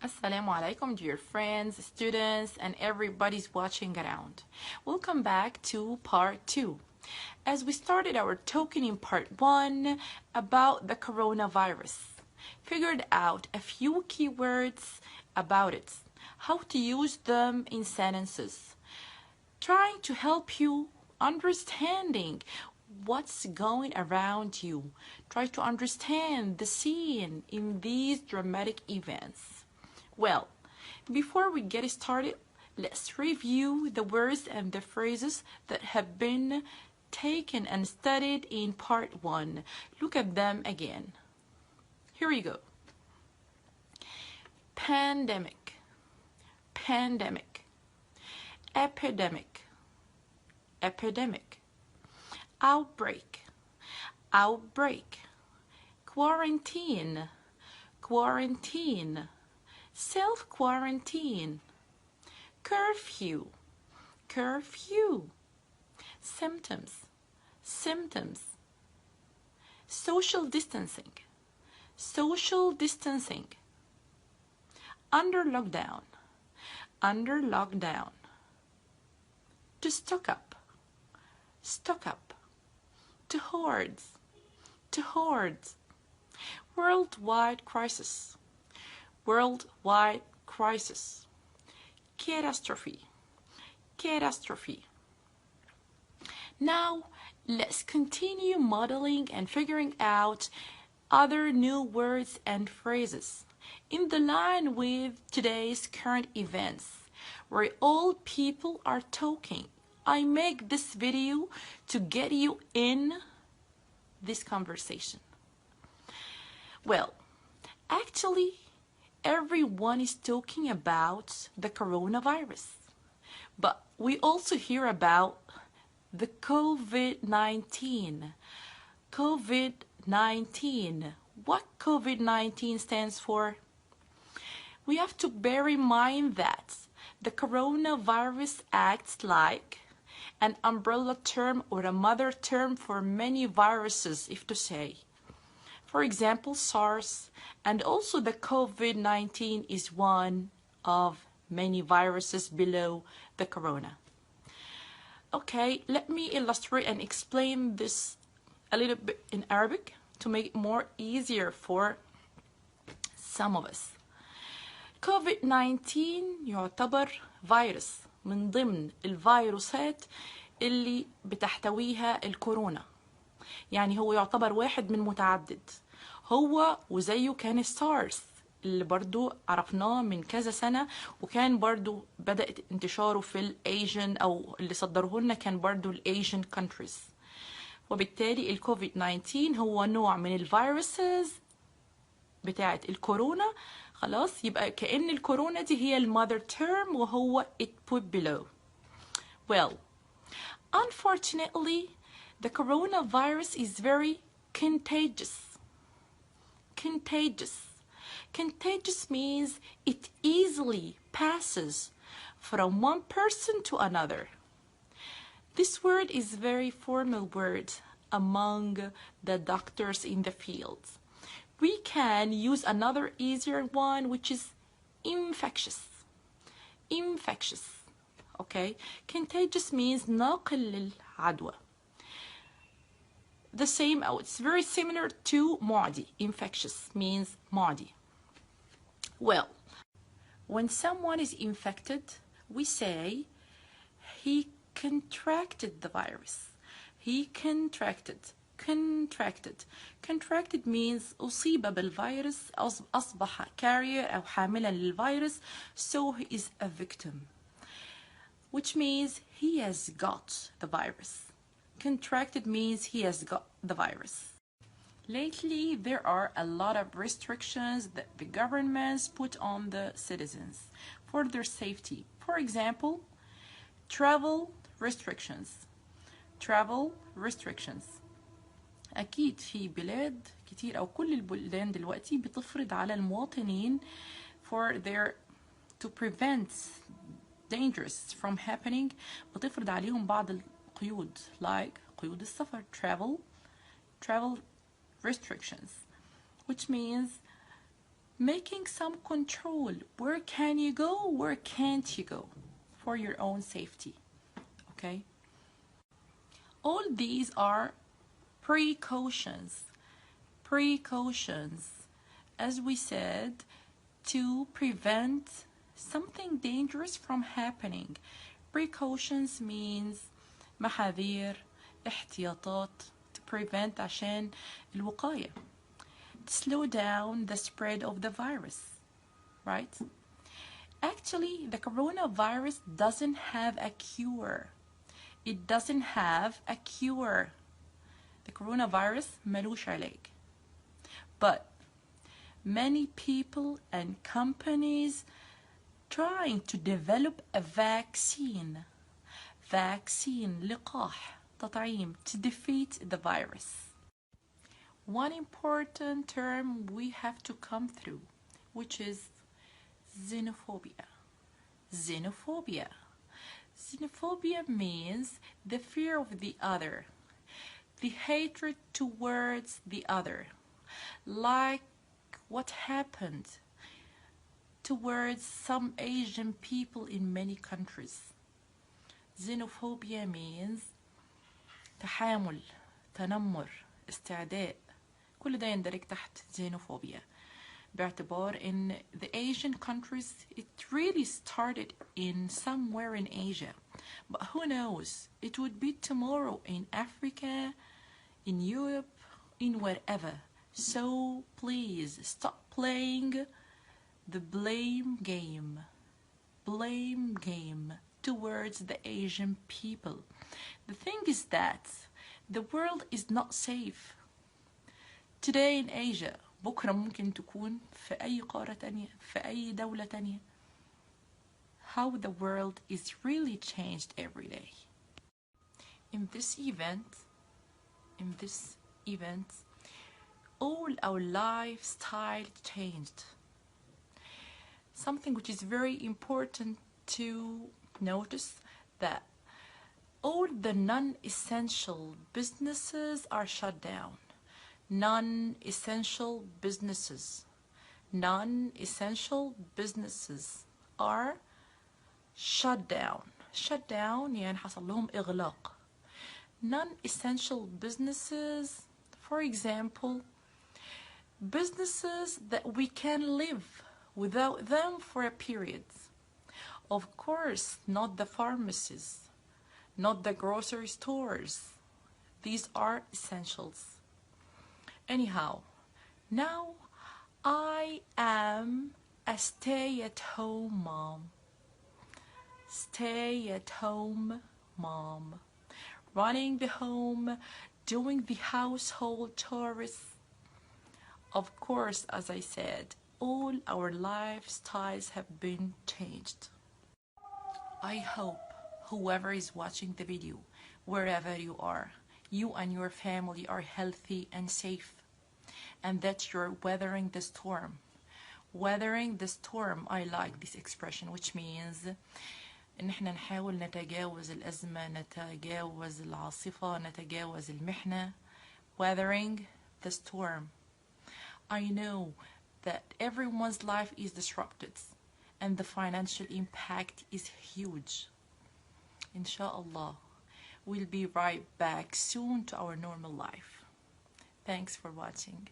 Assalamu alaikum, dear friends, students, and everybody's watching around. Welcome back to part 2. As we started our talking in part 1 about the coronavirus, figured out a few keywords about it, how to use them in sentences, trying to help you understanding what's going around you. Try to understand the scene in these dramatic events. Well, before we get started, let's review the words and the phrases that have been taken and studied in part 1. Look at them again. Here we go. Pandemic, pandemic. Epidemic, epidemic. Outbreak, outbreak. Quarantine, quarantine. Self-quarantine. Curfew, curfew. Symptoms, symptoms. Social distancing, social distancing. Under lockdown, under lockdown. To stock up, stock up. To hordes, to hordes. Worldwide crisis, worldwide crisis. Catastrophe, catastrophe. Now let's continue modeling and figuring out other new words and phrases in the line with today's current events where all people are talking. I make this video to get you in this conversation. Well, actually, everyone is talking about the coronavirus, but we also hear about the COVID-19. COVID-19. What COVID-19 stands for? We have to bear in mind that the coronavirus acts like an umbrella term or a mother term for many viruses, if to say. For example, SARS, and also the COVID-19 is one of many viruses below the corona. Okay, let me illustrate and explain this a little bit in Arabic to make it more easier for some of us. COVID-19 يعتبر فيروس من ضمن الفيروسات اللي بتحتويها الكورونا. يعني هو يعتبر واحد من متعدد. هو وزيه كان ستارز اللي برضو عرفناه من كذا سنة، وكان برضو بدأت انتشاره في الأيجن أو اللي صدره لنا كان برضو الأيجن countries. وبالتالي الكوفيد 19 هو نوع من الفيروسز بتاعت الكورونا. خلاص، يبقى كأن الكورونا دي هي المother term وهو it put below. Well, unfortunately, the coronavirus is very contagious. Contagious. Contagious means it easily passes from one person to another. This word is a very formal word among the doctors in the field. We can use another easier one, which is infectious. Infectious. Okay? Contagious means ناقل للعدوى. The same, it's very similar to معدي. Infectious means معدي. Well, when someone is infected, we say he contracted the virus. He contracted. Contracted. Contracted means أصيب بالفيروس، أصبح carrier أو حاملا للفيروس, so he is a victim, which means he has got the virus. Contracted means he has got the virus. Lately, there are a lot of restrictions that the governments put on the citizens for their safety. For example, travel restrictions. Travel restrictions. أكيد في بلاد كتير أو كل البلدان دلوقتي بتفرض على المواطنين for their to prevent dangers from happening، بتفرض عليهم بعض القيود like قيود السفر travel restrictions, which means making some control. Where can you go? Where can't you go? For your own safety. Okay? All these are precautions. Precautions, as we said, to prevent something dangerous from happening. Precautions means محاذير, احتياطات, to prevent عشان الوقاية. To slow down the spread of the virus, right? Actually, the coronavirus doesn't have a cure. It doesn't have a cure. The coronavirus ملوش علاج. But many people and companies trying to develop a vaccine. Vaccine, لقاح, تطعيم, to defeat the virus. One important term we have to come through, which is xenophobia. Xenophobia. Xenophobia means the fear of the other, the hatred towards the other, like what happened towards some Asian people in many countries. Xenophobia means تحامل, تنمر, استعداء. كل ده يندرج تحت xenophobia. باعتبار in the Asian countries, it really started in somewhere in Asia. But who knows? It would be tomorrow in Africa, in Europe, in wherever. So please stop playing the blame game. Blame game towards the Asian people. The thing is that the world is not safe. Today in Asia, بكرة ممكن تكون في أي قارة تانية, في أي دولة تانية. How the world is really changed every day. In this event, all our lifestyle changed. Something which is very important to notice, that all the non-essential businesses are shut down. Non-essential businesses are shut down. Shut down يعني حصل لهم إغلاق. Non-essential businesses, for example, businesses that we can live without them for a period. Of course, not the pharmacies, not the grocery stores. These are essentials. Anyhow, now I am a stay-at-home mom. Stay-at-home mom. Running the home, doing the household chores. Of course, as I said, all our lifestyles have been changed. I hope whoever is watching the video, wherever you are, you and your family are healthy and safe, and that you're weathering the storm. Weathering the storm, I like this expression, which means إن إحنا نحاول نتجاوز الأزمة, نتجاوز العاصفة, نتجاوز المحنة. Weathering the storm. I know that everyone's life is disrupted and the financial impact is huge. Inshallah, we'll be right back soon to our normal life. Thanks for watching.